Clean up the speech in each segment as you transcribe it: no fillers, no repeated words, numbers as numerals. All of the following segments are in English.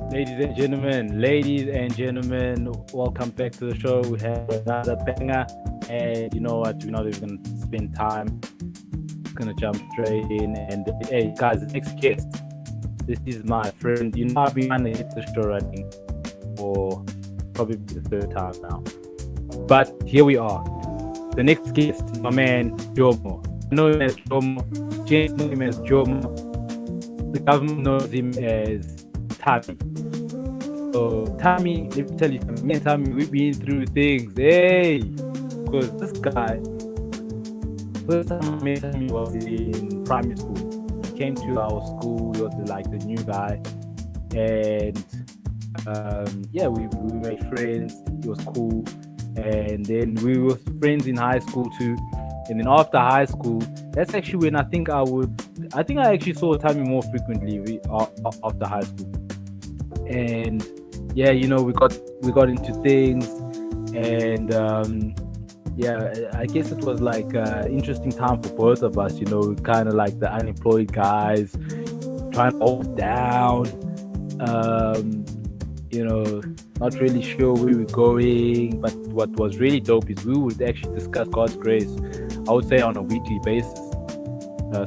Ladies and gentlemen, welcome back to the show. We have another banger, and you know what? We're not even gonna spend time. Gonna jump straight in. And hey, guys, the next guest. This is my friend. You know, I've been trying to hit the show running for probably the third time now, but here we are. The next guest, my man Jomo. I know him as Jomo. James know him as Jomo. The government knows him as Thami. So, Tommy, let me tell you something. Me and Tommy, we've been through things. Hey, because this guy, first time I met him, he was in primary school. He came to our school. He was like the new guy, and yeah, we made friends. He was cool, and then we were friends in high school too. And then after high school, that's actually when I think I actually saw Tommy more frequently after high school. And yeah, you know, we got into things, and yeah, I guess it was like interesting time for both of us. You know, kind of like the unemployed guys trying to hold down. Um, you know, not really sure where we're going, but what was really dope is we would actually discuss God's grace. I would say on a weekly basis,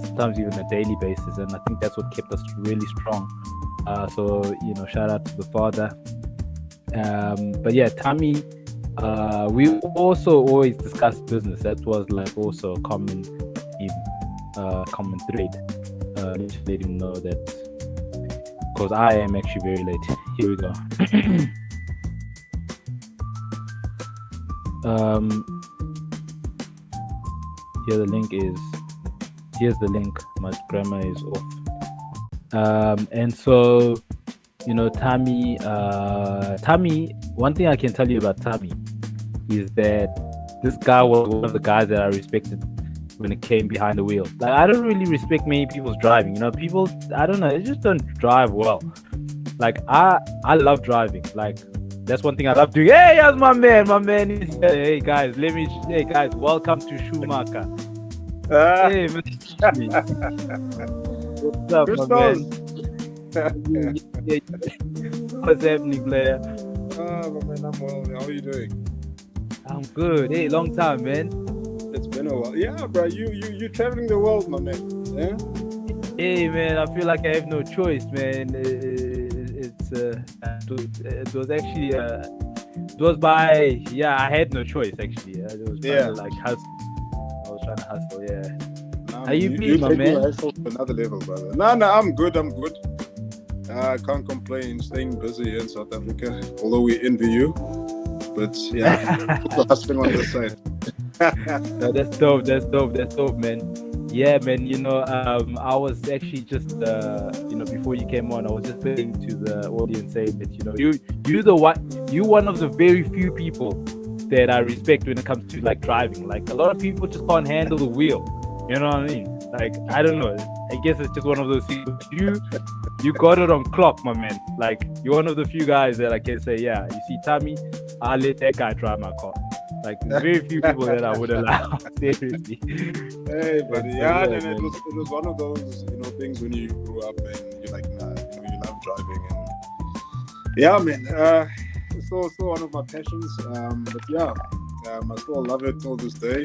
sometimes even a daily basis, and I think that's what kept us really strong. So you know, shout out to the Father. But yeah, Tammy, we also always discuss business. That was like also a common theme, common thread. Just let him know that because I am actually very late. Here we go. um, here the link is. Here's the link. My grammar is off. And so, you know, Tammy, one thing I can tell you about Tammy is that this guy was one of the guys that I respected when it came behind the wheel. Like, I don't really respect many people's driving. You know, people, I don't know, they just don't drive well. Like, I love driving. Like, that's one thing I love doing. Hey, that's my man is here. Hey guys, welcome to Schumacher. Ah, Hey, what's up, my Christos. man? Yeah, what's happening, player? My man, I'm well. How are you doing? I'm good. Hey, long time, man. It's been a while. Yeah, bro. You traveling the world, my man. Yeah. Hey, man. I feel like I have no choice, man. It was actually it was by yeah. I had no choice actually. I was trying to Yeah. like hustle. I was trying to hustle. Yeah. Nah, How man. you You been, my taking your man? hustle to another level, brother. No, I'm good. I'm good. I can't complain. Staying busy here in South Africa, although we envy you. But yeah, also hustling on this side. No, that's dope. That's dope. That's dope, man. Yeah, man. You know, I was actually just, you know, before you came on, I was just saying to the audience saying that, you know, you one of the very few people that I respect when it comes to like driving. Like a lot of people just can't handle the wheel. You know what I mean? Like I don't know. I guess it's just one of those things. But you got it on clock, my man. Like you're one of the few guys that I can say, yeah. You see, Tommy, I'll let that guy drive my car. Like there's very few people that I would allow. Seriously. Hey, And buddy. so Yeah, yeah, then man. it was one of those things when you grew up and you're like, nah, you love driving and yeah, man. It's still one of my passions. But yeah, I still love it till this day.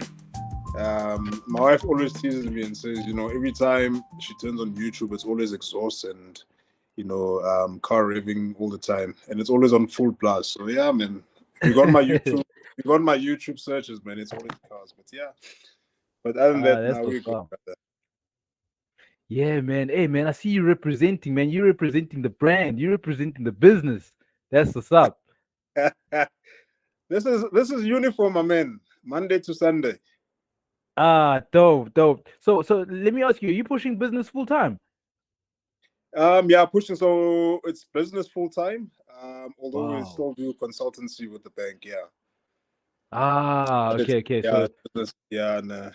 My wife always teases me and says, every time she turns on YouTube, it's always exhaust and, car revving all the time, and it's always on full blast. So yeah, man, if you got my YouTube, if you got my YouTube searches, man, it's always cars. But yeah, but other than that, That's now what's we're good, up. brother. Yeah, man. Hey, man. I see you representing, man. You're representing the brand. You're representing the business. That's what's up. This is uniform, my man. Monday to Sunday. Dope, dope. So let me ask you: Are you pushing business full time? Yeah, pushing. So it's business full time. Although we Wow. still do consultancy with the bank. Yeah. But it's, Okay, okay. yeah, So, it's business. Yeah, and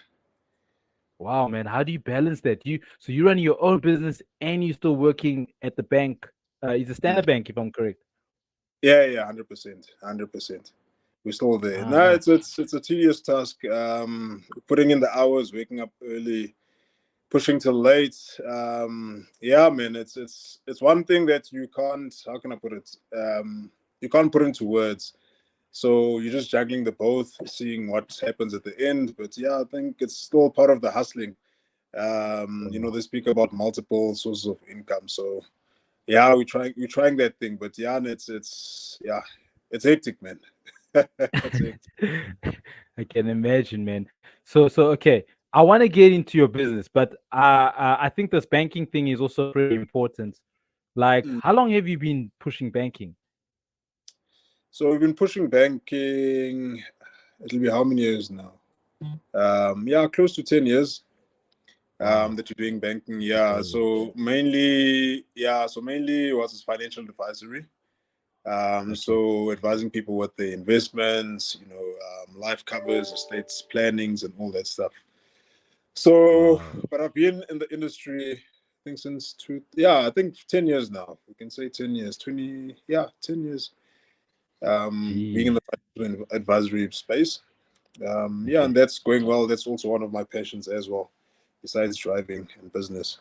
wow, man. How do you balance that? You run your own business and you're still working at the bank. It's a mm. standard bank, if I'm correct. Yeah, 100%, 100%. We're still there. No, Nice. it's a tedious task. Putting in the hours, waking up early, Pushing till late. Yeah, man, it's one thing that you can't. How can I put it? You can't put into words. So you're just juggling the both, seeing what happens at the end. But yeah, I think it's still part of the hustling. They speak about multiple sources of income. So yeah, we're trying that thing. But yeah, and it's hectic, man. It's hectic. I can imagine, man. So okay, I want to get into your business, but I think this banking thing is also pretty important. Like, Mm. how long have you been pushing banking? So we've been pushing banking. It'll be how many years now? Yeah, close to 10 years. Wow. That you're doing banking. Yeah. Okay. So mainly was financial advisory. Okay. So advising people with the investments, life covers, estates plannings, and all that stuff. So, Wow. but I've been in the industry, I think since I think 10 years now. We can say 10 years, 10 years. Being in Jeez. the financial advisory space. Yeah, and Okay. that's going well. That's also one of my passions as well, besides driving and business.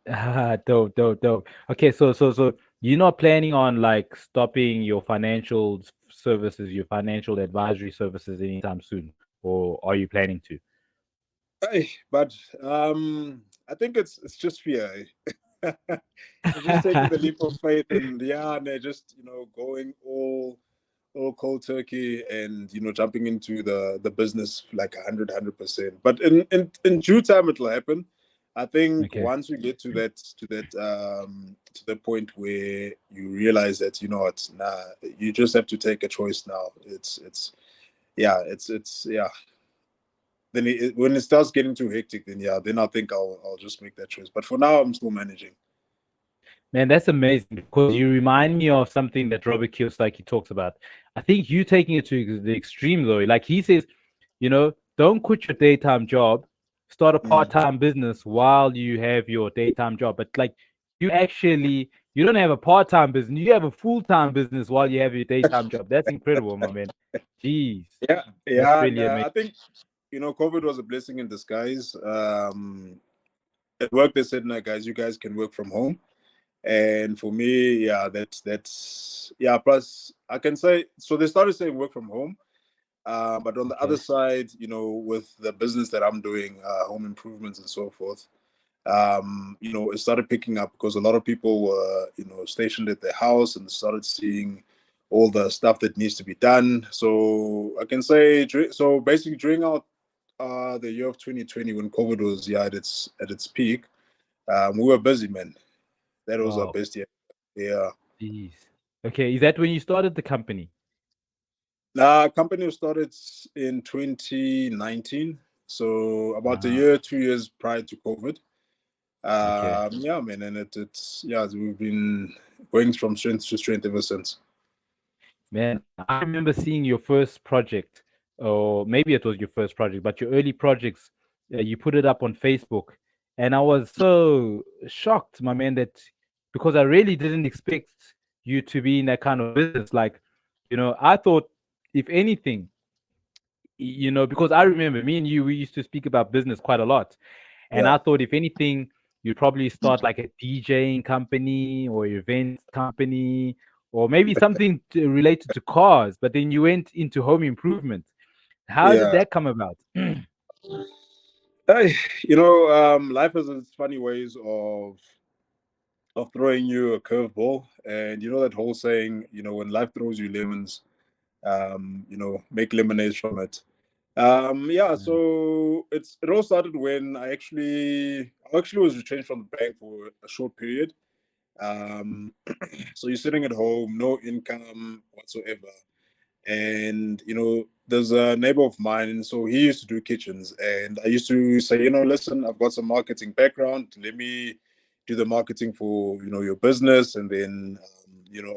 Ah, dope, dope, dope. Okay, so you're not planning on like stopping your financial services, your financial advisory services anytime soon, or are you planning to? But I think it's just fear. It's just taking the leap of faith and and just going all cold turkey and jumping into the business like 100%. But in due time it'll happen. I think Okay. once we get to the point where you realize that what, nah, you just have to take a choice now. It's then when it starts getting too hectic, then I think I'll just make that choice. But for now, I'm still managing. Man, that's amazing because you remind me of something that Robert Kiyosaki talks about. I think you taking it to the extreme though. Like he says, don't quit your daytime job, start a Mm. part-time business while you have your daytime job. But like you don't have a part-time business, you have a full-time business while you have your daytime job. That's incredible, my man. Jeez, Yeah, that's yeah, and really amazing. I think COVID was a blessing in disguise. At work, they said, "No, guys, you guys can work from home." And for me, yeah, that's yeah. Plus, I can say so. They started saying work from home, but on the other Okay, side, with the business that I'm doing, home improvements and so forth, it started picking up because a lot of people were, stationed at their house and started seeing all the stuff that needs to be done. So I can say, so basically during the year of 2020 when COVID was at its peak, we were busy, man. That was our wow, best year. Yeah. jeez. Okay, is that when you started the company? Company was started in 2019, so about a Ah, year, 2 years prior to COVID. okay. Yeah, man, and it's we've been going from strength to strength ever since. Man, I remember seeing your first project, or maybe it was your first project, but your early projects, you put it up on Facebook. And I was so shocked, my man, that because I really didn't expect you to be in that kind of business. Like, I thought, if anything, because I remember me and you, we used to speak about business quite a lot. And Yeah, I thought, if anything, you'd probably start like a DJing company or events company or maybe something related to cars. But then you went into home improvement. How did yeah. that come about? Hey, life has its funny ways of throwing you a curveball, and that whole saying, when life throws you lemons, make lemonade from it. Yeah, Mm. so it all started when I actually was retrenched from the bank for a short period. Um, so you're sitting at home, no income whatsoever, and there's a neighbor of mine, and so he used to do kitchens, and I used to say, listen, I've got some marketing background. Let me do the marketing for your business, and then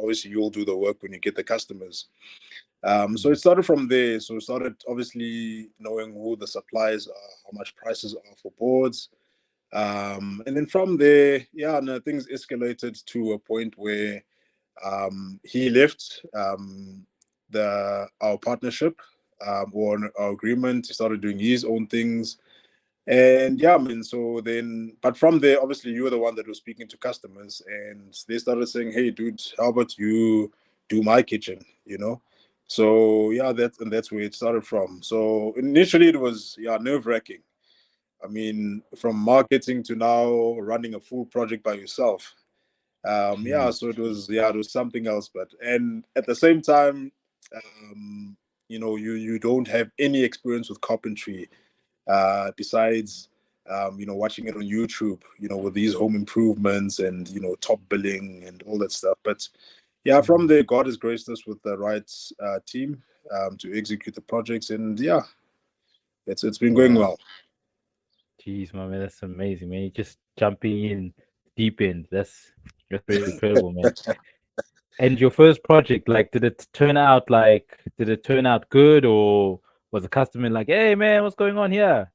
obviously you'll do the work when you get the customers. So it Mhm. started from there. So it started obviously knowing who the suppliers are, how much prices are for boards. And then from there, yeah, no, things escalated to a point where he left the our partnership or our agreement. He started doing his own things. And yeah, I mean, so then, but from there, obviously, you were the one that was speaking to customers, and they started saying, "Hey, dude, how about you do my kitchen?" You know. So yeah, that's where it started from. So initially, it was nerve wracking. I mean, from marketing to now running a full project by yourself. Yeah, Jeez. so it was something else. But and at the same time, you don't have any experience with carpentry besides watching it on YouTube, with these home improvements and top billing and all that stuff. But yeah, from Mm. there, God has graced us with the right team to execute the projects, and yeah, it's been going Yeah. well. Jeez, my man, that's amazing, man. You're just jumping in deep end. That's pretty incredible, man. And your first project, like, did it turn out good, or was the customer like, hey, man, what's going on here?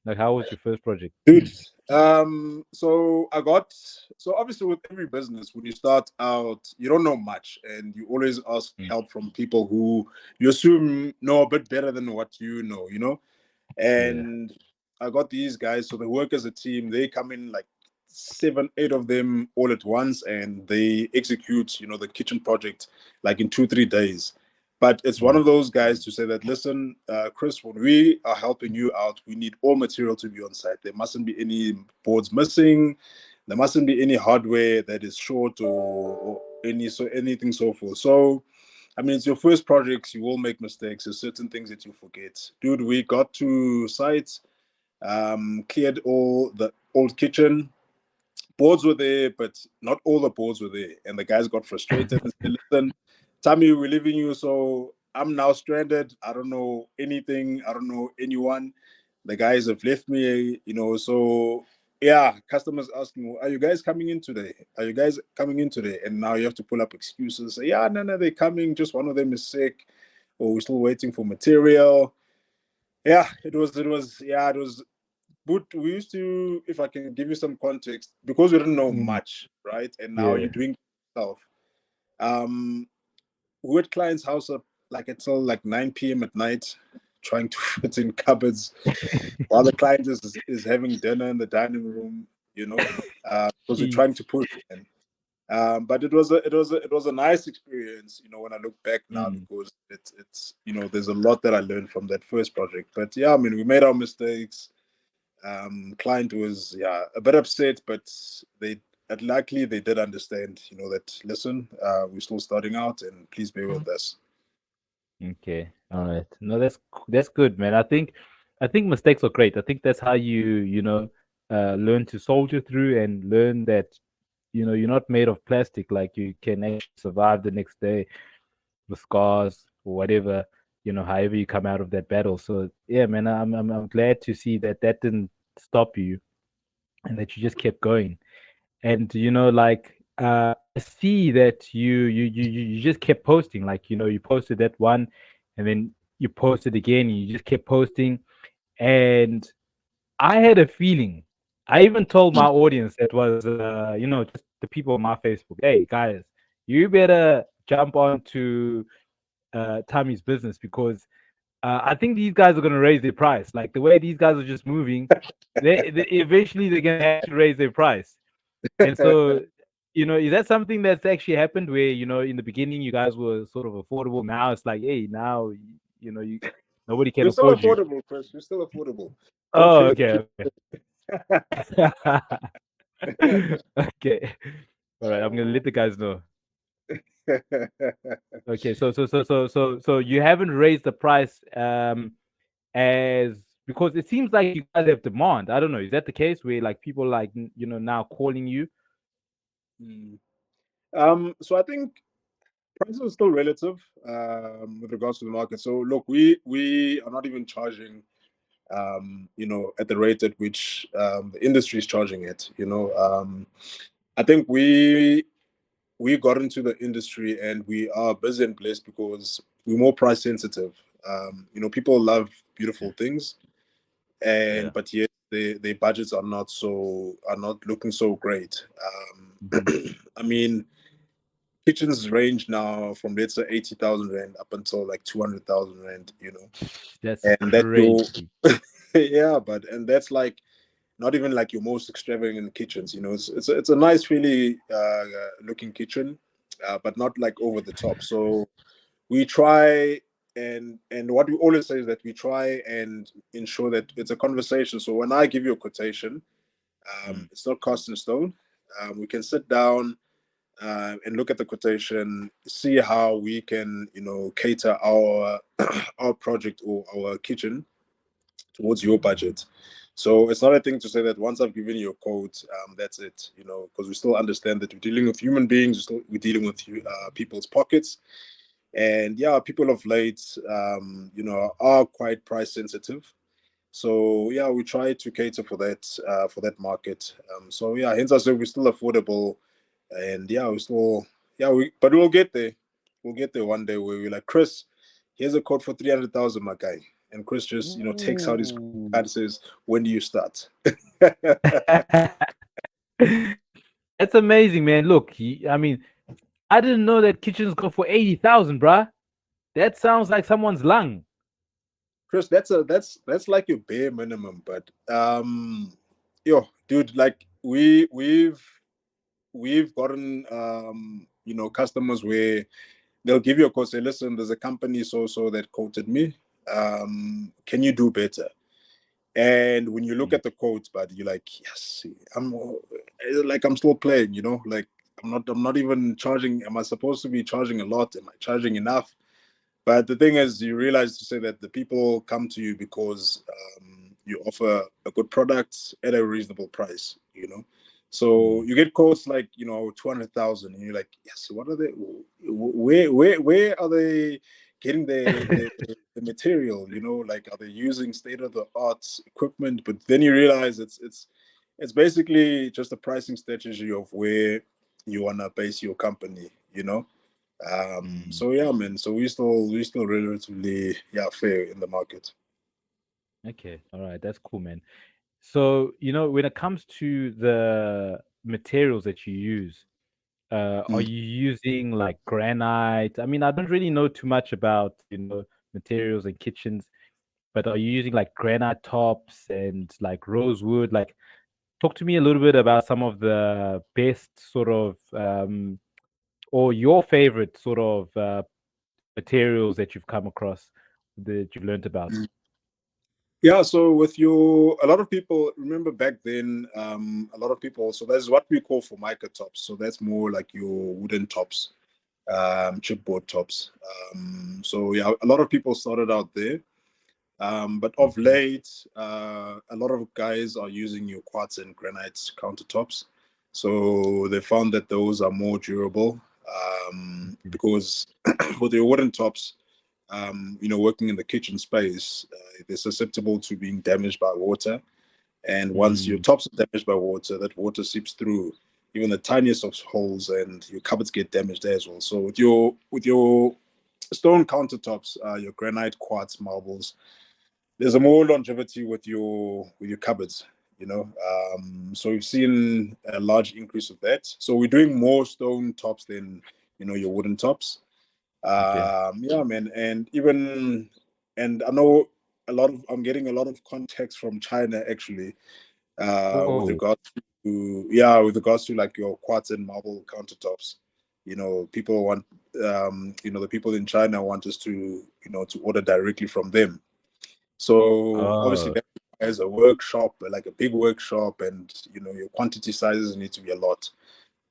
Like, how was your first project? Dude, so obviously with every business, when you start out, you don't know much, and you always ask Mm. help from people who you assume know a bit better than what you know. Yeah. And I got these guys, so they work as a team. They come in like seven, eight of them all at once, and they execute, the kitchen project like in 2, 3 days. But it's one Mm. of those guys to say that, listen, Chris, when we are helping you out, we need all material to be on site. There mustn't be any boards missing. There mustn't be any hardware that is short or anything so forth. So I mean, it's your first projects. You will make mistakes. There's certain things that you forget. Dude, we got to site, cleared all the old kitchen. Boards were there, but not all the boards were there. And the guys got frustrated and said, listen, Thami, we're leaving you. So I'm now stranded. I don't know anything. I don't know anyone. The guys have left me. So yeah, customers asking, are you guys coming in today? Are you guys coming in today? And now you have to pull up excuses. Say, yeah, no, they're coming. Just one of them is sick, or we're still waiting for material. Yeah, it was. But we used to, if I can give you some context, because we didn't know Mm. much, right? And now Yeah. you're doing stuff. Um, we at clients' house up like until like 9 p.m. at night, trying to fit in cupboards while the client is having dinner in the dining room, because we're Jeez. trying to push. In. But it was a nice experience, when I look back now, Mm. because it's there's a lot that I learned from that first project. But yeah, I mean, we made our mistakes. Client was a bit upset, but they luckily they did understand, that listen, we're still starting out, and please bear with us. Okay. All right. No, that's good, man. I think mistakes are great. I think that's how learn to soldier through and learn that you're not made of plastic. Like, you can actually survive the next day with scars or whatever. However you come out of that battle. So yeah, man, I'm glad to see that that didn't stop you and that you just kept going. And like, I see that you just kept posting. Like, you posted that one, and then you posted again, and you just kept posting. And I had a feeling. I even told my audience, that was just the people on my Facebook, hey guys, you better jump on to Tommy's business, because I think these guys are gonna raise their price. Like, the way these guys are just moving, they eventually they're gonna have to raise their price. And so, is that something that's actually happened, where, in the beginning you guys were sort of affordable? Now it's like, hey, now, you nobody can We're still afford you. affordable, Chris. We're still affordable. Don't Oh, feel okay, okay. Okay. All right, I'm gonna let the guys know. Okay, so you haven't raised the price, as because it seems like you guys have demand. I don't know. Is that the case, where, like, people, like, now calling you? Mm. So I think prices are still relative with regards to the market. So look, we are not even charging at the rate at which the industry is charging it. I think we got into the industry, and we are busy and blessed because we're more price sensitive. People love beautiful Yeah. things, Yeah. and but yet their budgets are not looking so great. Hmm. I mean, kitchens range now from, let's say, 80,000 rand up until like 200,000 rand. That's And that you crazy. Yeah, but and that's like not even like your most extravagant kitchens. You know, it's a nice, really looking kitchen, but not like over the top. So we try and what we always say is that we try and ensure that it's a conversation. So when I give you a quotation, Mm. it's not cast in stone. We can sit down and look at the quotation, see how we can, cater our our project or our kitchen towards your budget. So it's not a thing to say that once I've given you a quote, that's it, because we still understand that we're dealing with human beings, we're dealing with people's pockets. And yeah, people of late, are quite price sensitive. So yeah, we try to cater for that market. So yeah, hence I say we're still affordable, and yeah, we still but we'll get there. We'll get there one day where we're like, Chris, here's a quote for 300,000, my guy, and Chris just takes out his Ooh. card and says, when do you start? That's amazing, man. Look, I mean, I didn't know that kitchens go for 80,000, bruh. That sounds like someone's lung. Chris, that's like your bare minimum, but yo, dude, like we've gotten customers where they'll give you a quote, say, listen, there's a company so that quoted me. Can you do better? And when you look Mm. at the quotes, but you're like, yes, I'm still playing, like I'm not even charging. Am I supposed to be charging a lot? Am I charging enough? But the thing is, you realize to say that the people come to you because you offer a good product at a reasonable price. So Mm. you get quotes like 200,000, and you're like, yes, what are they? Where are they getting the material? Like, are they using state of the art equipment? But then you realize it's basically just a pricing strategy of where you wanna base your company. Mm. So yeah, man. So we still relatively fair in the market. Okay, all right, that's cool, man. So, when it comes to the materials that you use, are Mm. you using like granite? I mean, I don't really know too much about, materials and kitchens, but are you using like granite tops and like rosewood? Like, talk to me a little bit about some of the best sort of, or your favorite sort of materials that you've come across that you've learned about. Yeah. So with a lot of people remember back then, a lot of people. So that's what we call formica tops. So that's more like your wooden tops, chipboard tops. So yeah, a lot of people started out there. But of Okay. late, a lot of guys are using your quartz and granite countertops. So they found that those are more durable Okay. because with your wooden tops, working in the kitchen space, they're susceptible to being damaged by water. And once your Mm. tops are damaged by water, that water seeps through even the tiniest of holes, and your cupboards get damaged there as well. So with your stone countertops, your granite, quartz, marbles, there's a more longevity with your cupboards. So we've seen a large increase of that. So we're doing more stone tops than your wooden tops. Okay. Yeah, man, and I know I'm getting a lot of context from China actually, with Oh. regards with regards to like your quartz and marble countertops. People want the people in China want us to order directly from them. So obviously Oh. that requires a workshop, like a big workshop, and your quantity sizes need to be a lot.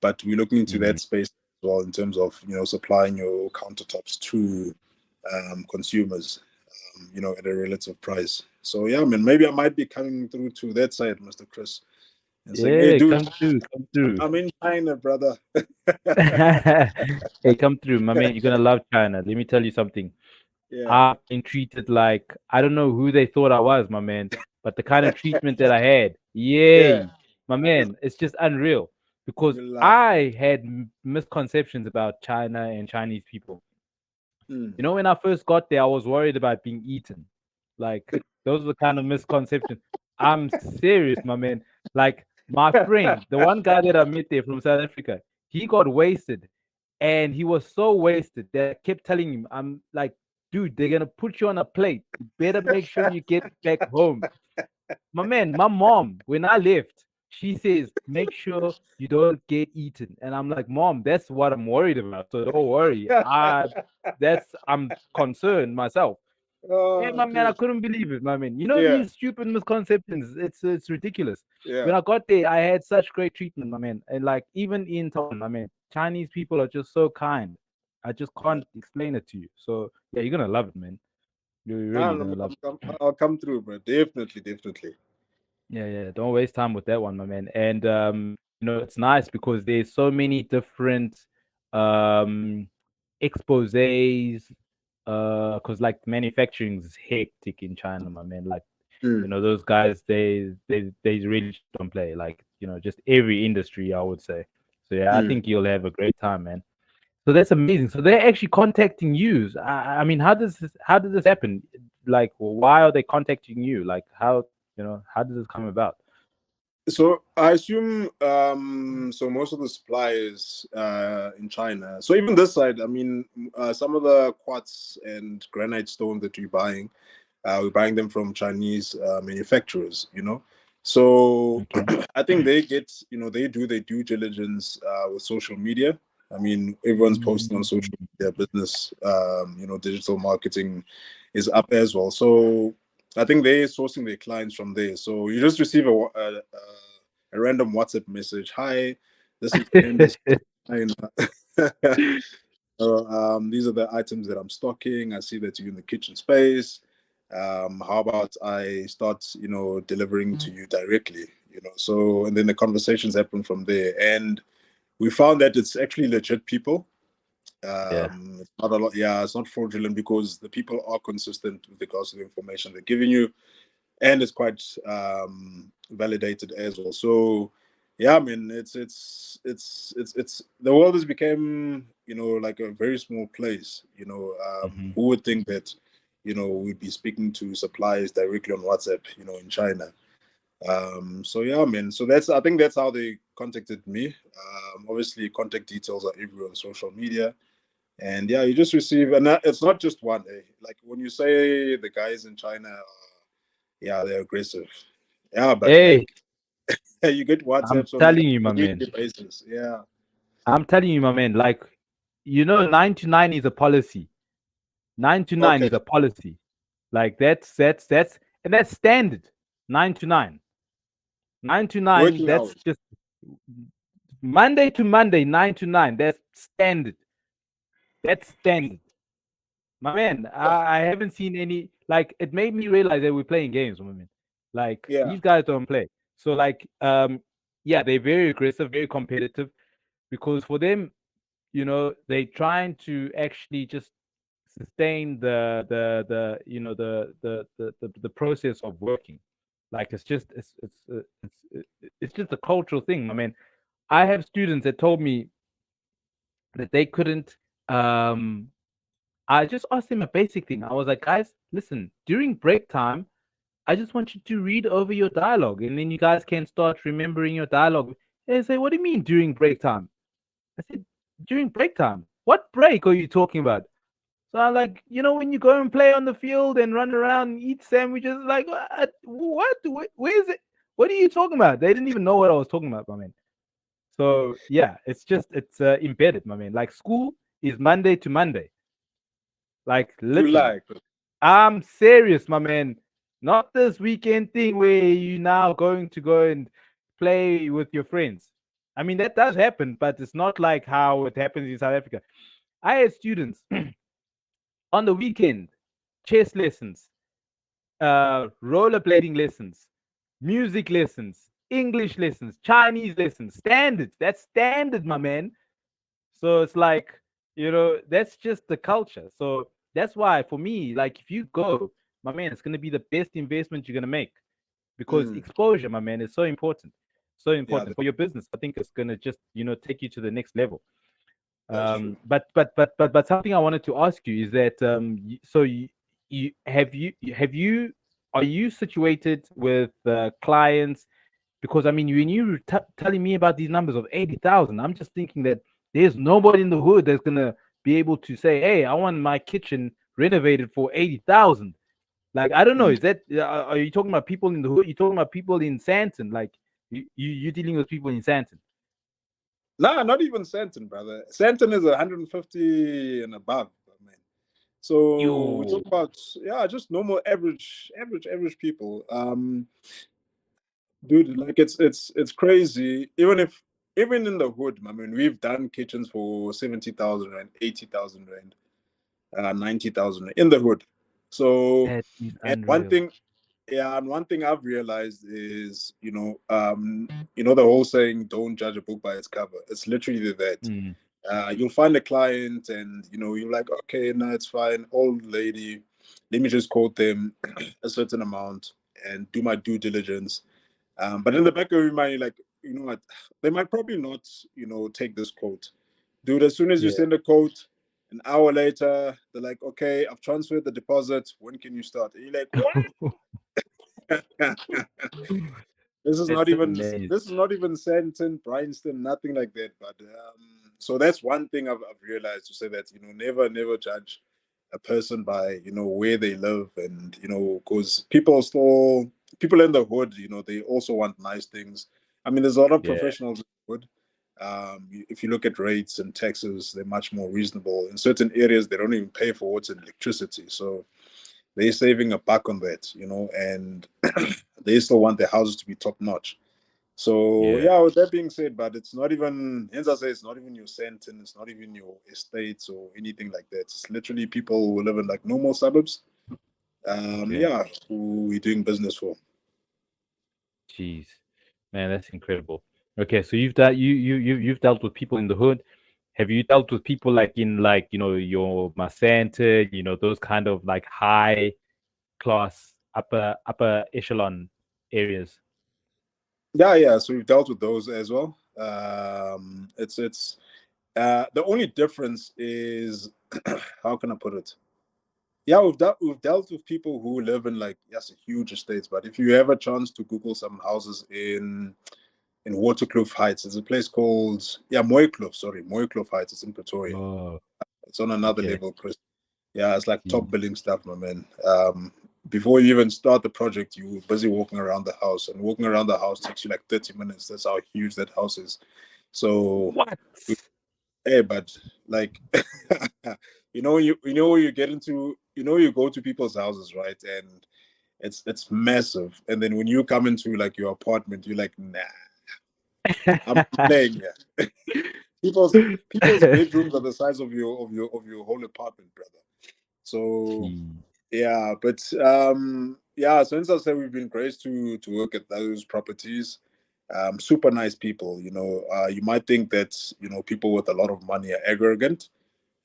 But we're looking into Mm. that space as well in terms of supplying your countertops to consumers, at a relative price. So yeah, man, maybe I might be coming through to that side, Mr. Chris, and saying, "Hey, Yeah, dude, come through, come through. I'm in China, brother." Hey, come through, my man. You're gonna love China. Let me tell you something. Yeah, I've been treated like I don't know who they thought I was, my man. But the kind of treatment that I had, yeah, yay, my man, it's just unreal. Because you lie. I had misconceptions about China and Chinese people. Mm. When I first got there, I was worried about being eaten. Like, those were the kind of misconceptions. I'm serious, my man. Like, my friend, the one guy that I met there from South Africa, he got wasted. And he was so wasted that I kept telling him, I'm like, dude, they're going to put you on a plate. You better make sure you get back home. My man, my mom, when I left, she says, make sure you don't get eaten. And I'm like, Mom, that's what I'm worried about. So don't worry. I'm concerned myself. Hey, Oh, my man, I dude. couldn't believe it, my man. Yeah, These stupid misconceptions. It's ridiculous. yeah, When I got there, I had such great treatment, my man. And like even in Taiwan, my man, Chinese people are just so kind. I just yeah. can't explain it to you. So yeah, you're gonna love it, man. You're Ah, really no, gonna love it. I'll come through, bro. Definitely, definitely. Yeah, yeah. Don't waste time with that one, my man. And it's nice because there's so many different um exposés. Because like manufacturing is hectic in China, my man. Like, Mm, those guys, they really just don't play. Like, just every industry, I would say. So yeah, I mm. think you'll have a great time, man. So that's amazing. So they're actually contacting you. I mean, how did this happen? Like, why are they contacting you? Like, how did this come about? So I assume so most of the suppliers in China. So even this side, I mean, some of the quartz and granite stone that we're buying them from Chinese manufacturers. So Okay. I think they get, they do their due diligence with social media. I mean, everyone's posting on social Mm. media. Business, digital marketing is up as well. So I think they're sourcing their clients from there. So you just receive a random WhatsApp message. Hi, this is Ben. This is China. So, these are the items that I'm stocking. I see that you're in the kitchen space. How about I start, delivering to you directly? So and then the conversations happen from there. And we found that it's actually legit people. Yeah. It's not a lot. Yeah, it's not fraudulent because the people are consistent with regards to the information they're giving you, and it's quite validated as well. So, yeah, I mean, it's the world has become like a very small place. Hmm. Who would think that we'd be speaking to suppliers directly on WhatsApp, in China. So yeah, I mean, so I think that's how they contacted me. Obviously, contact details are everywhere on social media. And yeah, you just receive, and it's not just one. Like when you say the guys in China, yeah, they're aggressive. Yeah, but Hey, like you get I'm WhatsApps on a telling you, my man. daily basis. Yeah, I'm telling you, my man. Like, 9 to 9 is a policy. 9 to 9 okay, is a policy. Like and that's standard. 9 to 9. 9 to 9. working That's hours. just Monday to Monday. 9 to 9. That's standard. That's standard. My man, Yeah, I haven't seen any. Like, it made me realize that we're playing games, my man. Like, yeah. these guys don't play. So like, yeah, they're very aggressive, very competitive, because for them, they trying to actually just sustain the process of working. Like, it's just a cultural thing. I mean, I have students that told me that they couldn't. I just asked them a basic thing. I was like, guys, listen, during break time, I just want you to read over your dialogue, and then you guys can start remembering your dialogue. And they say, what do you mean during break time? I said, during break time. What break are you talking about? So I'm like, when you go and play on the field and run around and eat sandwiches, like, what? Where is it? What are you talking about? They didn't even know what I was talking about, my man. So yeah, it's embedded, my man. Like, school is Monday to Monday, like You literally. like, I'm serious, my man. Not this weekend thing where you now going to go and play with your friends. I mean, that does happen, but it's not like how it happens in South Africa. I had students on the weekend, chess lessons, rollerblading lessons, music lessons, English lessons, Chinese lessons, standards. That's standard, my man. So it's like, that's just the culture. So that's why for me, like, if you go, my man, it's gonna be the best investment you're gonna make, because mm, exposure, my man, is so important. So yeah, important for your business. I think it's gonna just, take you to the next level. that's true. But something I wanted to ask you is that so you are you situated with clients? Because I mean, when you were telling me about these numbers of 80,000, I'm just thinking that there's nobody in the hood that's gonna be able to say, "Hey, I want my kitchen renovated for 80,000." Like I don't know, Mm. is that are you talking about people in the hood? You talking about people in Santon? Like you dealing with people in Santon? Nah, not even Santon, brother. Santon is 150 and above, man. So we talk You about, yeah, just normal average people. Dude, like it's crazy. Even in the hood, I mean, we've done kitchens for 70,000 rand, 80,000 rand, 90,000 in the hood. So, that is and one unreal. thing, yeah, and one thing I've realized is, the whole saying, "Don't judge a book by its cover." It's literally that. Mm, You'll find a client, and you're like, okay, no, it's fine. Old lady, let me just quote them a certain amount and do my due diligence. But in the back of your mind, you're like, you know what? They might probably not, take this quote. Dude, as soon as you yeah. send a quote, an hour later, they're like, okay, I've transferred the deposit. When can you start? And you're like, what? This is not That's even amazing. this is not even Santon, Bryanston, nothing like that. But so that's one thing I've realized, to say that never judge a person by where they live, and because people in the hood, they also want nice things. I mean, there's a lot of Yeah, professionals in the hood. If you look at rates and taxes, they're much more reasonable. In certain areas, they don't even pay for water and electricity, so they're saving a buck on that, and they still want their houses to be top notch. So yeah, yeah, with that being said, but it's not even, hence I say, it's not even your Santon, it's not even your estates or anything like that. It's literally people who live in like normal suburbs. okay. Yeah, who we're doing business for. Jeez, man, that's incredible. Okay, so you've dealt with people in the hood. Have you dealt with people like in like your Masanta, those kind of like high class upper echelon areas? Yeah. So we've dealt with those as well. It's the only difference is how can I put it? Yeah, we've dealt with people who live in like, yes, huge estates. But if you have a chance to Google some houses in Waterkloof Heights, there's a place called, yeah, Mooikloof. Sorry, Mooikloof Heights. It's in Pretoria. Oh, It's on another okay. level, Chris. Yeah, it's like top Jeez. billing stuff, my man. Before you even start the project, you're busy walking around the house, and walking around the house takes you like 30 minutes. That's how huge that house is. So, What? hey, but like, you get into, you go to people's houses, right? And it's massive. And then when you come into like your apartment, you're like, nah, I'm playing here. People's bedrooms are the size of your whole apartment, brother. So Jeez. yeah, but yeah, so since I said, we've been graced to work at those properties. Super nice people. You might think that people with a lot of money are arrogant.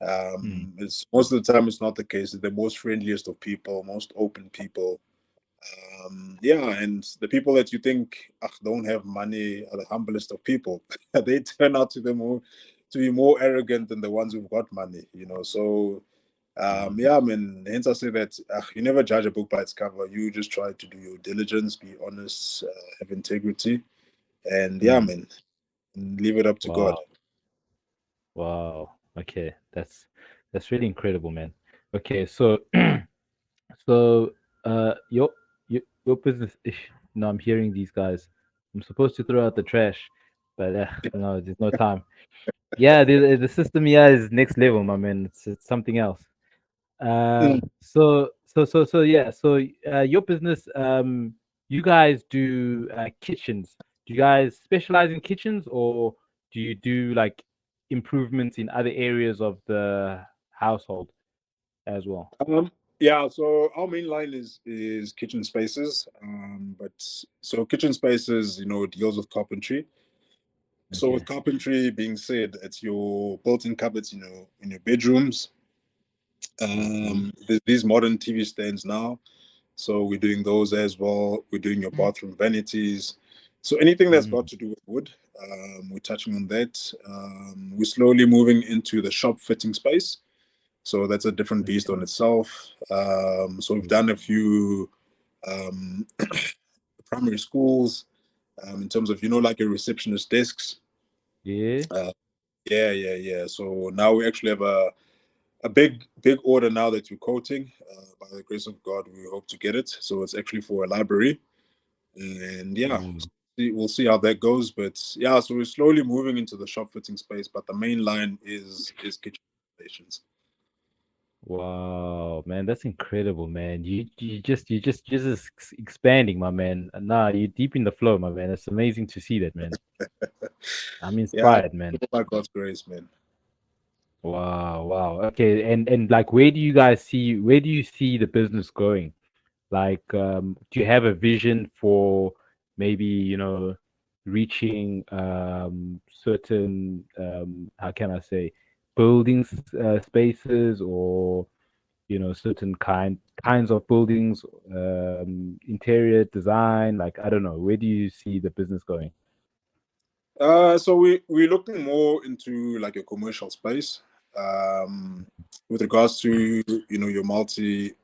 Mm, It's most of the time it's not the case. They're the most friendliest of people, most open people. Yeah, and the people that you think don't have money are the humblest of people. They turn out to be more arrogant than the ones who've got money. So jeez. yeah, I mean, hence I say that you never judge a book by its cover. You just try to do your diligence, be honest, have integrity, and yeah, I Mm, mean, leave it up to God. wow. Wow. Okay. That's really incredible, man. Okay, so so your business ish. No, I'm hearing these guys. I'm supposed to throw out the trash, but no, there's no time. Yeah, the system here is next level, my man. It's something else. Mm. So yeah. So your business, you guys do kitchens. Do you guys specialize in kitchens, or do you do like improvements in other areas of the household as well? Um, yeah, so our main line is kitchen spaces, but so kitchen spaces, deals with carpentry. So with Okay. carpentry being said, it's your built-in cupboards, in your bedrooms. I see. There's these modern TV stands now, so we're doing those as well. We're doing your bathroom vanities. So anything that's Mm, got to do with wood, we're touching on that. We're slowly moving into the shop fitting space. So that's a different beast okay. on itself. So we've done a few um, primary schools, in terms of, like your receptionist desks. Yeah. Uh, yeah. So now we actually have a big order now that we're quoting. By the grace of God, we hope to get it. So it's actually for a library, and yeah, Mm. we'll see how that goes. But yeah, so we're slowly moving into the shop fitting space, but the main line is kitchen stations. Wow, man, that's incredible, man. You just expanding, my man. Nah, you're deep in the flow, my man. It's amazing to see that, man. I'm Yeah, inspired, man. by God's grace, man. Wow, wow. Okay, and like, where do you see the business going? Like, do you have a vision for maybe, reaching certain, how can I say, buildings, spaces, or certain kinds of buildings, interior design? Like, I don't know. Where do you see the business going? So we're looking more into like a commercial space, um, with regards to your multi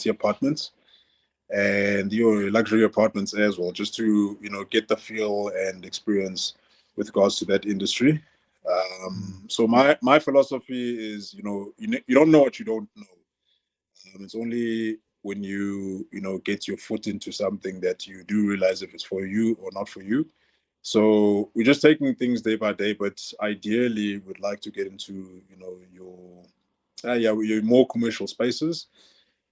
apartments and your luxury apartments as well, just to get the feel and experience with regards to that industry. Mm. So my philosophy is you don't know what you don't know. It's only when you get your foot into something that you do realize if it's for you or not for you. So we're just taking things day by day, but ideally we'd like to get into your your more commercial spaces,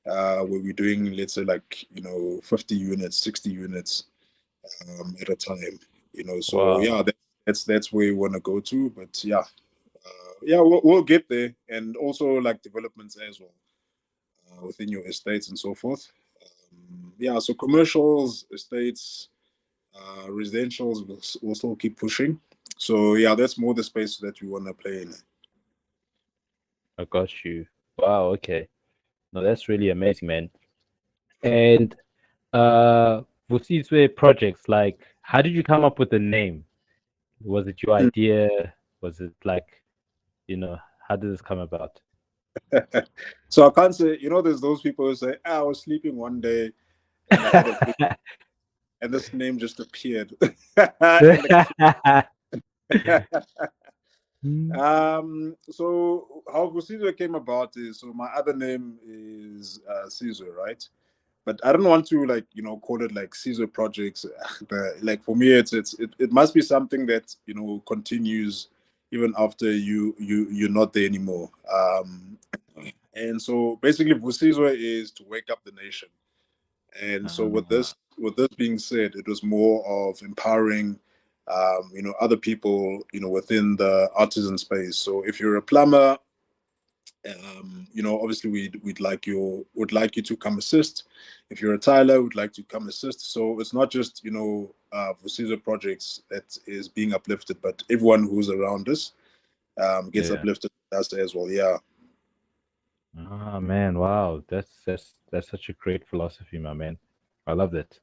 where we're doing, let's say, like 50 units, 60 units, at a time. So yeah, Wow. that's where we want to go to. But yeah, yeah, we'll get there, and also like developments as well, within your estates and so forth. Yeah, so commercials, estates, residentials will still keep pushing. So yeah, that's more the space that we want to play in. I got you. Wow. Okay. No, that's really amazing, man. And Vusizwe Projects, like, how did you come up with the name? Was it your idea? Was it like, how did this come about? So I can't say, there's those people who say, I was sleeping one day and I had a vision, and this name just appeared. And Mm. so how Vusizwe came about is, so my other name is Caesar, right? But I don't want to, like, call it like Caesar Projects. Like, for me, it must be something that continues even after you're not there anymore. And so basically, Vusizwe is to wake up the nation. And so Ah, with this being said, it was more of empowering, other people, within the artisan space. So if you're a plumber, obviously would like you to come assist. If you're a tiler, would like to come assist. So it's not just Vusizwe Projects that is being uplifted, but everyone who's around us gets yeah. uplifted as well. Yeah, Ah, man, wow. That's such a great philosophy, my man. I love that.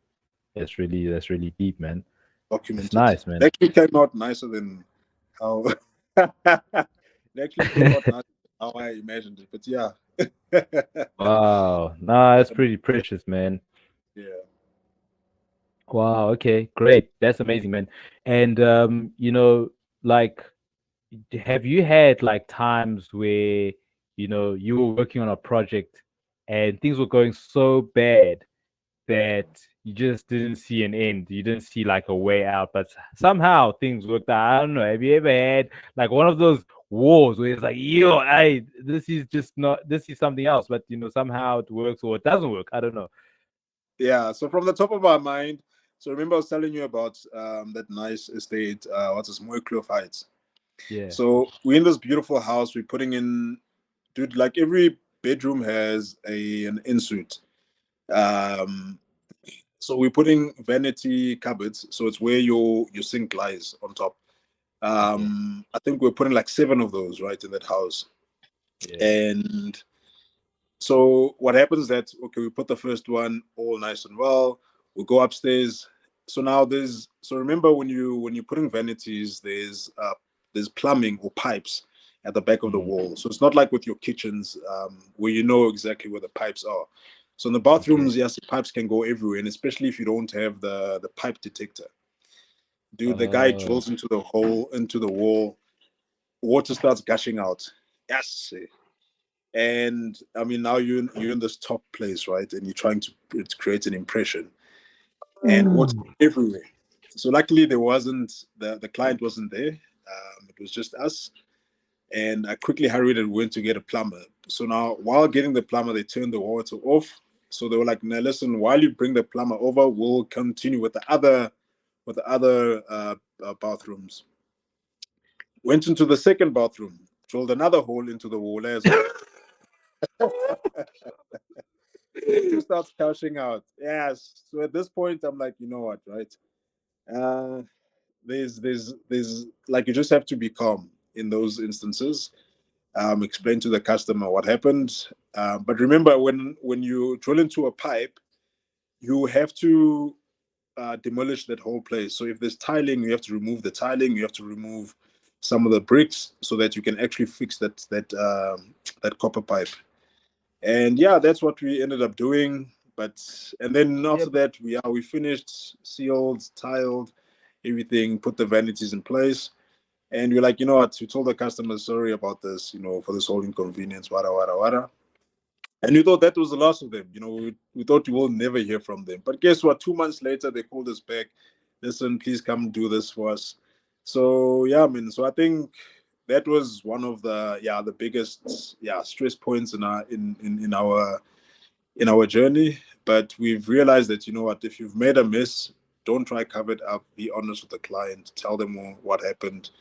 That's really deep, man. It's documented. nice, It man. actually came out nicer than how it actually came out nicer than how I imagined it. But yeah, Wow. Nah, that's pretty precious, man. yeah. Wow, okay, great. That's amazing, man. And like, have you had like times where, you were working on a project and things were going so bad that you just didn't see an end. You didn't see like a way out, but somehow things worked out. I don't know. Have you ever had like one of those wars where it's like, yo, this is just not, this is something else, but somehow it works or it doesn't work. I don't know. Yeah, so from the top of our mind, so remember I was telling you about that nice estate, what's this, Mooikloof Heights. Yeah. So we're in this beautiful house. We're putting in, dude, like every bedroom has an ensuite. Um, so we're putting vanity cupboards. So it's where your sink lies on top. Okay. I think we're putting like 7 of those right in that house. Yeah. And so what happens is that, okay, we put the first one all nice and well. We go upstairs. So now so remember when you're putting vanities, there's plumbing or pipes at the back of the Mm, wall. So it's not like with your kitchens, where you know exactly where the pipes are. So in the okay. bathrooms, yes, the pipes can go everywhere, and especially if you don't have the pipe detector. Dude, the guy Oh, drills into the hole, into the wall, water starts gushing out. Yes. And I mean, now you're in this top place, right? And you're trying to create an impression, and what's everywhere. So luckily, there wasn't the client wasn't there. It was just us, and I quickly hurried and went to get a plumber. So now, while getting the plumber, they turned the water off. So they were like, "Now listen, while you bring the plumber over, we'll continue with the other bathrooms." Went into the second bathroom, drilled another hole into the wall as well. It starts cashing out. Yes. So at this point, I'm like, you know what, right? Uh, there's like you just have to be calm in those instances. Explain to the customer what happened. But remember, when you drill into a pipe, you have to demolish that whole place. So if there's tiling, you have to remove the tiling. You have to remove some of the bricks so that you can actually fix that copper pipe. And yeah, that's what we ended up doing. But and then after Yep. that, we finished, sealed, tiled, everything, put the vanities in place. And we're like, you know what? We told the customer, sorry about this, for this whole inconvenience, wada wada wada. And we thought that was the last of them. We thought we will never hear from them. But guess what? 2 months later, they called us back. Listen, please come do this for us. So yeah, I mean, so I think that was one of the biggest stress points in our journey. But we've realized that, you know what, if you've made a mess, don't try cover it up. Be honest with the client. Tell them what happened,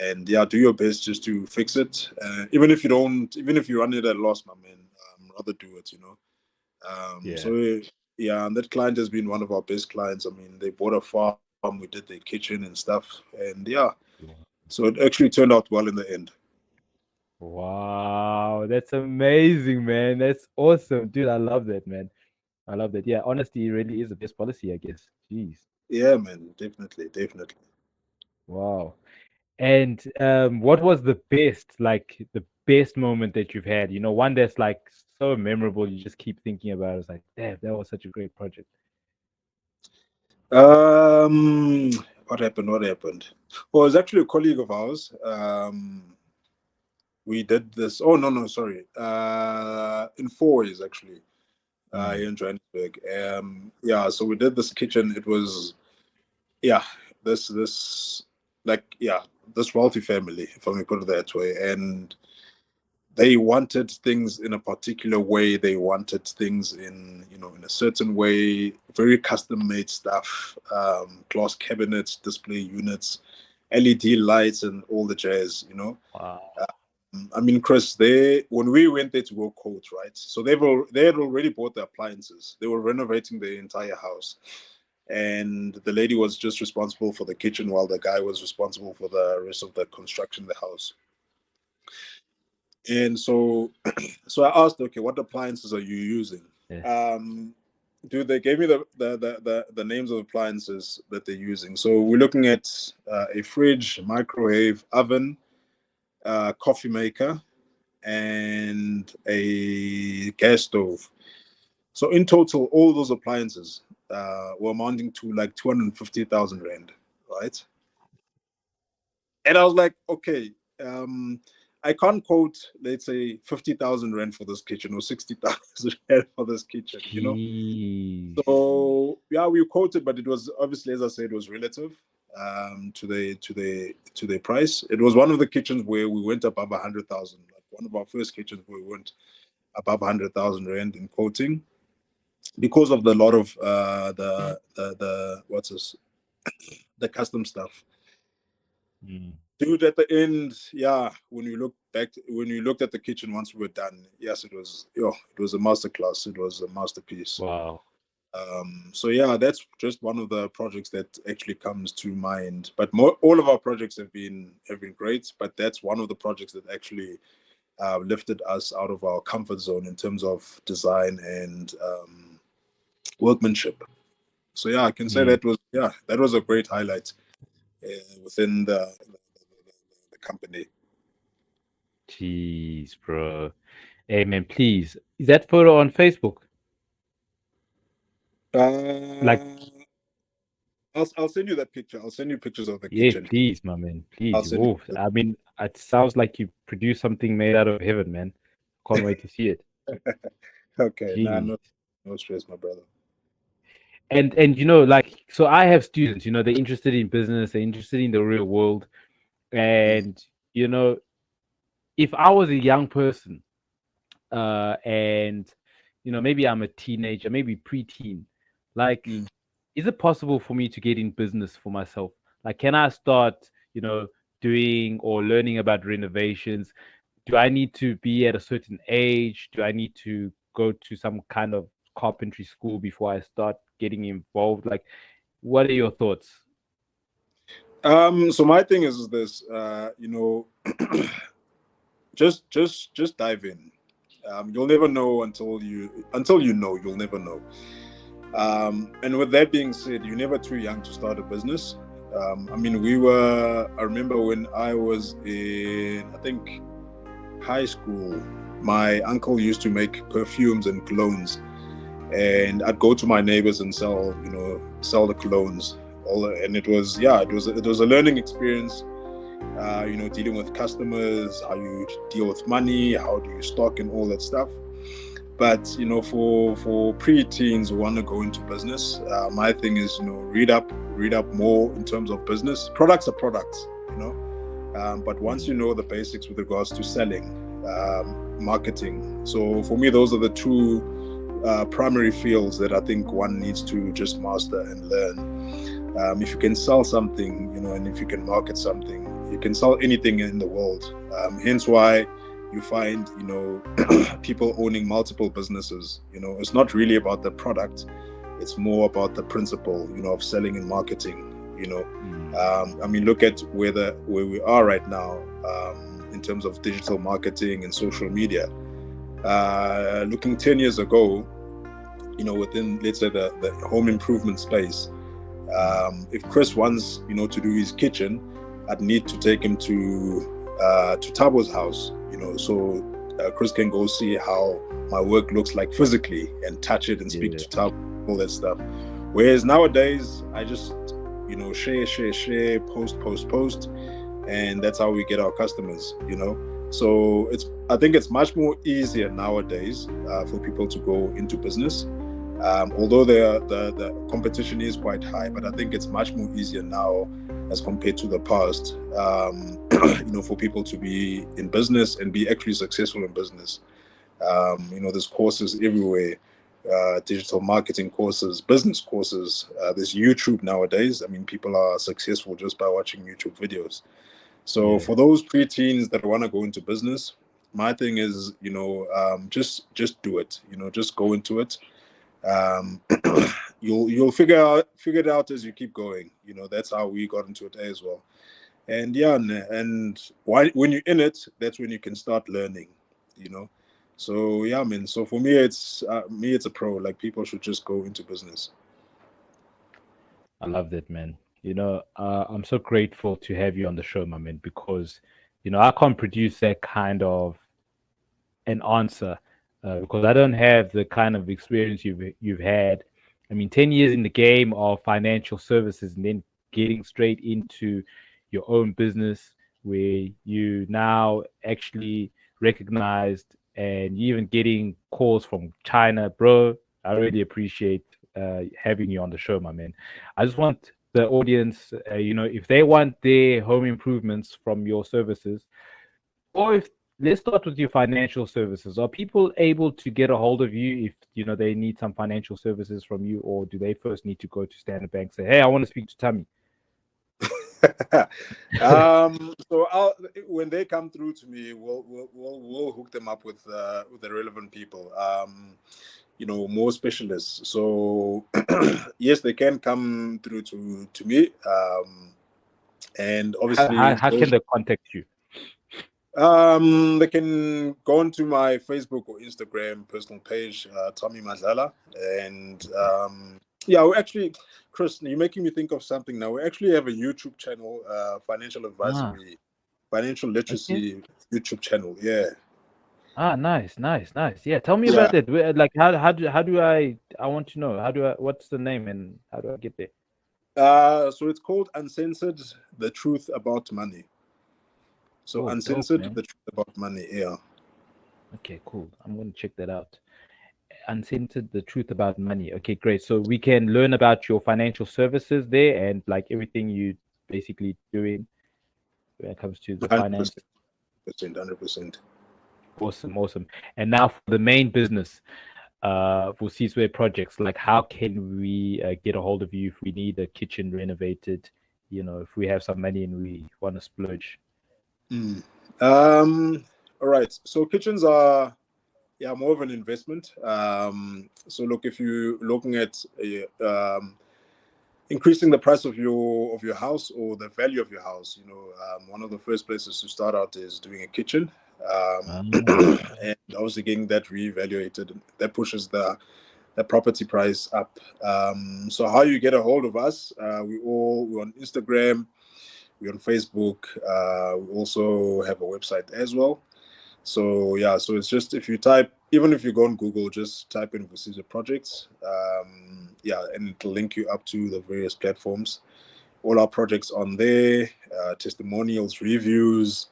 and yeah, do your best just to fix it. Even if you run it at a loss, my man, rather do it. Yeah. So yeah, and that client has been one of our best clients. I mean, they bought a farm, we did their kitchen and stuff, and yeah, so it actually turned out well in the end. Wow, that's amazing, man. That's awesome, dude. I love that, man. I love that. Yeah, honesty really is the best policy, I guess. Jeez. Yeah, man, definitely, definitely. Wow. And what was the best moment that you've had? One that's like so memorable, you just keep thinking about it. It's like, damn, that was such a great project. Um, what happened? What happened? Well, it was actually a colleague of ours. We did this. Oh no, no, sorry. In 4 ways actually. Mm. Here in Johannesburg. Yeah, so we did this kitchen. It was yeah, this like yeah, this wealthy family, if I may put it that way, and they wanted things in a particular way. They wanted things in a certain way, very custom made stuff, glass cabinets, display units, LED lights, and all the jazz. Wow. I mean, Chris, when we went there to go quote, right? So they had already bought the appliances. They were renovating the entire house, and the lady was just responsible for the kitchen, while the guy was responsible for the rest of the construction of the house. And so I asked, okay, what appliances are you using? Yeah. Um, Dude, they gave me the names of appliances that they're using. So we're looking at a fridge, microwave, oven, coffee maker, and a gas stove. So in total, all those appliances were amounting to like 250,000 rand, right? And I was like, okay, um, I can't quote, let's say, 50,000 rand for this kitchen or 60,000 rand for this kitchen. Jeez. So yeah, we quoted, but it was obviously, as I said, it was relative to the price. It was one of the kitchens where we went above 100,000. Like one of our first kitchens where we went above 100,000 rand in quoting because of the lot of the what's this the custom stuff. Mm. Dude, at the end, yeah, when you looked at the kitchen once we were done, yes, it was a masterclass. It was a masterpiece. Wow. So yeah, that's just one of the projects that actually comes to mind. But all of our projects have been great. But that's one of the projects that actually lifted us out of our comfort zone in terms of design and workmanship. So yeah, I can say Mm. that was a great highlight within the company. Jeez, bro. Hey, man, please. Is that photo on Facebook? Like, Uh, I'll send you that picture. I'll send you pictures of the yeah, kitchen. please, my man. I'll Please. send Oh, you. I mean, it sounds like you produced something made out of heaven, man. Can't wait to see it. Okay, nah, Jeez. no stress, my brother. And like, so I have students, they're interested in business, they're interested in the real world. Mm, And if I was a young person, and maybe I'm a teenager, maybe preteen, like, mm. is it possible for me to get in business for myself? Like, can I start, doing or learning about renovations? Do I need to be at a certain age? Do I need to go to some kind of carpentry school before I start getting involved? Like, what are your thoughts? So my thing is this, just dive in. You'll never know until you know. You'll never know. And with that being said, you're never too young to start a business. I mean, I remember when I was in, I think, high school, my uncle used to make perfumes and colognes, and I'd go to my neighbors and sell the colognes. And it was a learning experience. Dealing with customers, how you deal with money, how do you stock, and all that stuff. But for pre-teens who want to go into business, my thing is read up more in terms of business. Products are products, but once you know the basics with regards to selling, marketing. So for me, those are the two primary fields that I think one needs to just master and learn. If you can sell something, and if you can market something, you can sell anything in the world. Hence why you find, people owning multiple businesses. It's not really about the product; it's more about the principle, of selling and marketing. I mean, look at where we are right now, in terms of digital marketing and social media. Looking 10 years ago, within, let's say, the home improvement space, if Chris wants, to do his kitchen, I'd need to take him to Tabo's house, so Chris can go see how my work looks like physically and touch it and speak to Tabo, all that stuff. Whereas nowadays, I just, share, post, and that's how we get our customers, So I think it's much more easier nowadays for people to go into business. Although the competition is quite high, but I think it's much more easier now as compared to the past, for people to be in business and be actually successful in business. There's courses everywhere, digital marketing courses, business courses. There's YouTube nowadays. I mean, people are successful just by watching YouTube videos. So for those preteens that want to go into business, my thing is, just do it. Just go into it. You'll figure it out as you keep going. That's how we got into it as well. And when you're in it, that's when you can start learning. So yeah, I mean, so for me, it's a pro. Like, people should just go into business. I love that, man. I'm so grateful to have you on the show, my man, because, I can't produce that kind of an answer, because I don't have the kind of experience you've had. I mean, 10 years in the game of financial services, and then getting straight into your own business, where you now actually recognized, and you even getting calls from China, bro. I really appreciate having you on the show, my man. I just want the audience, if they want their home improvements from your services, or if let's start with your financial services. Are people able to get a hold of you if they need some financial services from you, or do they first need to go to Standard Bank, say, "Hey, I want to speak to Thami"? When they come through to me, we'll hook them up with the relevant people. More specialists. So yes, they can come through to me. And How, obviously, how, how can they contact you? they can go onto my Facebook or Instagram personal page, Thami Madlala, and yeah, we actually, Chris, you're making me think of something now. We actually have a YouTube channel, financial Ah, advisory, financial okay. literacy YouTube channel. Yeah, Ah, nice. Yeah, tell me yeah. about that. Like, how do I want to know, what's the name, and how do I get there? So it's called Uncensored: The Truth About Money. So Oh, dope, Uncensored: man. The Truth About Money. Yeah. Okay, cool. I'm going to check that out. Uncensored, the truth about money. Okay, great. So we can learn about your financial services there and like everything you basically doing when it comes to the finance. 100%, 100%. Awesome, awesome. And now for the main business, Vusizwe Projects. Like, how can we get a hold of you if we need a kitchen renovated? You know, if we have some money and we want to splurge. Mm. All right. So kitchens are, yeah, more of an investment. So look, if you're looking at increasing the price of your house or the value of your house, one of the first places to start out is doing a kitchen. Ah, And obviously getting that reevaluated, that pushes the property price up. So how you get a hold of us? We're on Instagram, we're on Facebook. We also have a website as well. So yeah, so it's just if you type, even if you go on Google, just type in Vusizwe Projects. Yeah, and it'll link you up to the various platforms. All our projects on there, testimonials, reviews,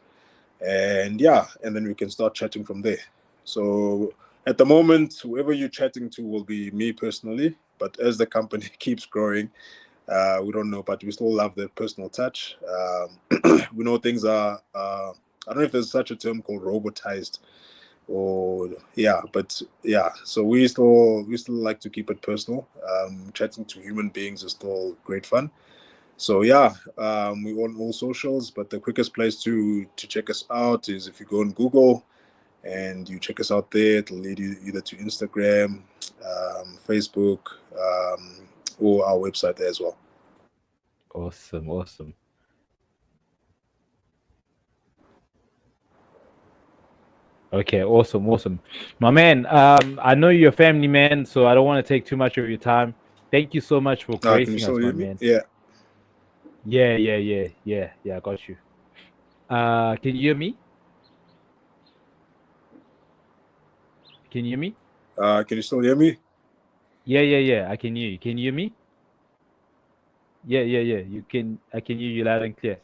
and yeah, and then we can start chatting from there. So at the moment, whoever you're chatting to will be me personally, but as the company keeps growing, we don't know, but we still love the personal touch. We know things are I don't know if there's such a term called robotized, or yeah, but yeah, so we still like to keep it personal. Chatting to human beings is still great fun. So yeah, we on all socials, but the quickest place to check us out is if you go on Google and you check us out there. It'll lead you either to Instagram, Facebook, or our website as well. awesome, awesome. Okay, awesome, awesome. My man, I know you're a family man, so I don't want to take too much of your time. Thank you so much for Can you gracing still us, my hear me? man. Yeah. Yeah, yeah, yeah, yeah, yeah, I got you. Can you hear me? Can you hear me? Can you still hear me? Yeah, yeah, yeah, I can hear you. Can you hear me? Yeah, yeah, yeah. You can. I can hear you loud and clear.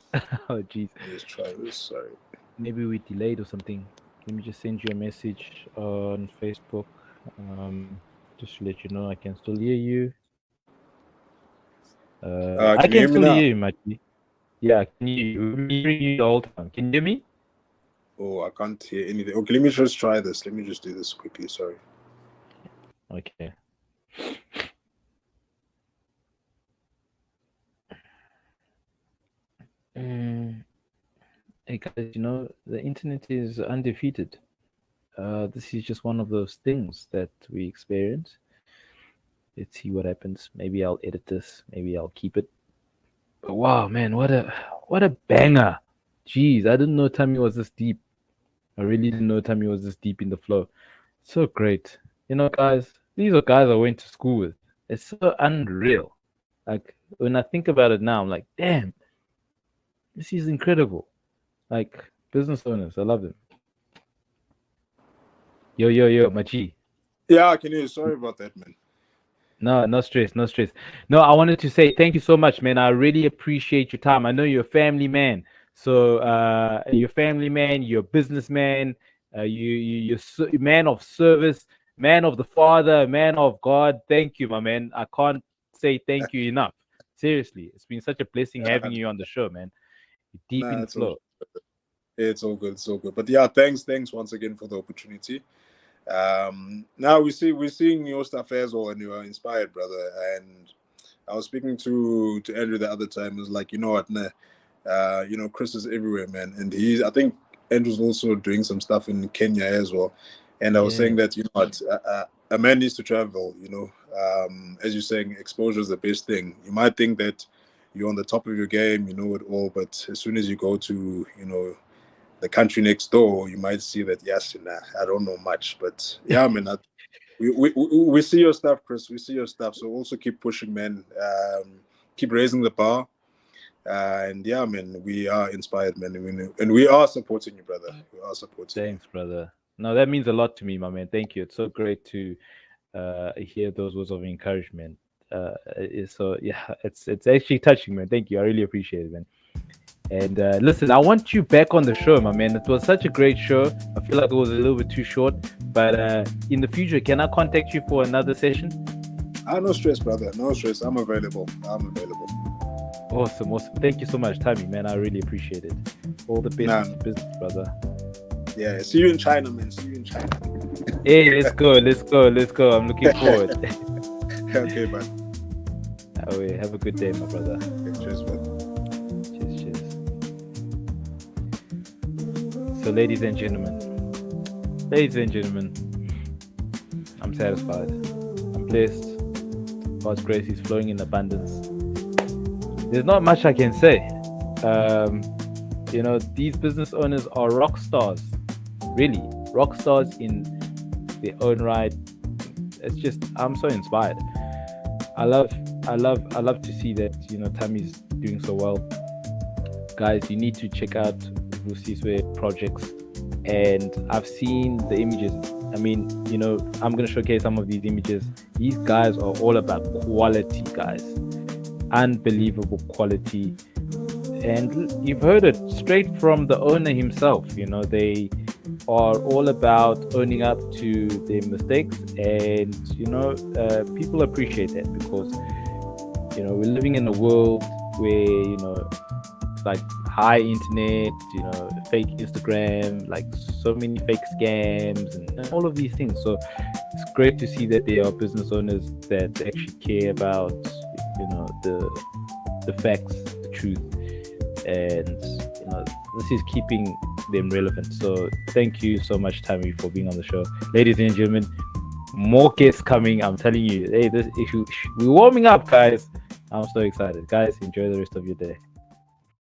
Oh, jeez. Let me just try this. Sorry. Maybe we delayed or something. Let me just send you a message on Facebook. Just to let you know I can still hear you. I Can you can hear me still now? hear you, Mati. Yeah, I can hear you. We've been hearing you the whole time. Can you hear me? Oh, I can't hear anything. Okay, let me just try this. Let me just do this quickly. Sorry. Okay. Mm, hey guys, the internet is undefeated. This is just one of those things that we experience. Let's see what happens. Maybe I'll edit this. Maybe I'll keep it. But wow, man, what a banger! Jeez, I didn't know Thami was this deep. I really didn't know Thami was this deep in the flow. So great. Guys, these are guys I went to school with. It's so unreal. Like when I think about it now, I'm like, damn, this is incredible. Like business owners, I love them. Yo, yo, yo, Machi. Yeah, I can hear you. Sorry about that, man. No, no stress, no stress. No, I wanted to say thank you so much, man. I really appreciate your time. I know you're a family man, so you're a family man, you're a businessman, you're man of service, man of the Father, man of God. Thank you, my man. I can't say thank you enough. Seriously, it's been such a blessing having Uh, you on the show, man. You're deep in nah, the flow. it's all good. It's all good. But yeah, thanks once again for the opportunity. Now we're seeing your stuff as well, and you are inspired, brother. And I was speaking to Andrew the other time. He was like, you know what, nah, Chris is everywhere, man, and I think Andrew's also doing some stuff in Kenya as well. And I was saying Yeah, that you know what, a man needs to travel. As you're saying, exposure is the best thing. You might think that you're on the top of your game, you know it all, but as soon as you go to the country next door, you might see that yes, nah, I don't know much, but yeah, man, we see your stuff, Chris. We see your stuff. So also keep pushing, man. Keep raising the bar. And yeah, man, we are inspired, man, and we are supporting you, brother. We are supporting you. thanks, brother. No, that means a lot to me, my man. Thank you. It's so great to hear those words of encouragement. So yeah, it's actually touching, man. Thank you. I really appreciate it, man. And listen, I want you back on the show, my man. It was such a great show. I feel like it was a little bit too short, but in the future, can I contact you for another session? No stress, brother. No stress. I'm available. Awesome. Thank you so much, Thami, man. I really appreciate it. All the best in business, brother. Yeah, see you in China, man. Hey, let's go. I'm looking forward. Okay, man. Have a good day, my brother. Okay, cheers, man. Cheers. So, ladies and gentlemen, I'm satisfied. I'm blessed. God's grace is flowing in abundance. There's not much I can say. These business owners are rock stars. Really, rock stars in their own right. It's just, I'm so inspired. I love to see that, Thami's doing so well. Guys, you need to check out Vusizwe Projects. And I've seen the images. I mean, I'm going to showcase some of these images. These guys are all about quality, guys. Unbelievable quality. And you've heard it straight from the owner himself. They are all about owning up to their mistakes. And, people appreciate that because, we're living in a world where, it's like high internet, fake Instagram, like so many fake scams and all of these things. So it's great to see that there are business owners that actually care about, the facts, the truth, and this is keeping them relevant. So thank you so much, Thami, for being on the show. Ladies and gentlemen, more guests coming. I'm telling you, hey, this issue, we're warming up, guys. I'm so excited. Guys, enjoy the rest of your day.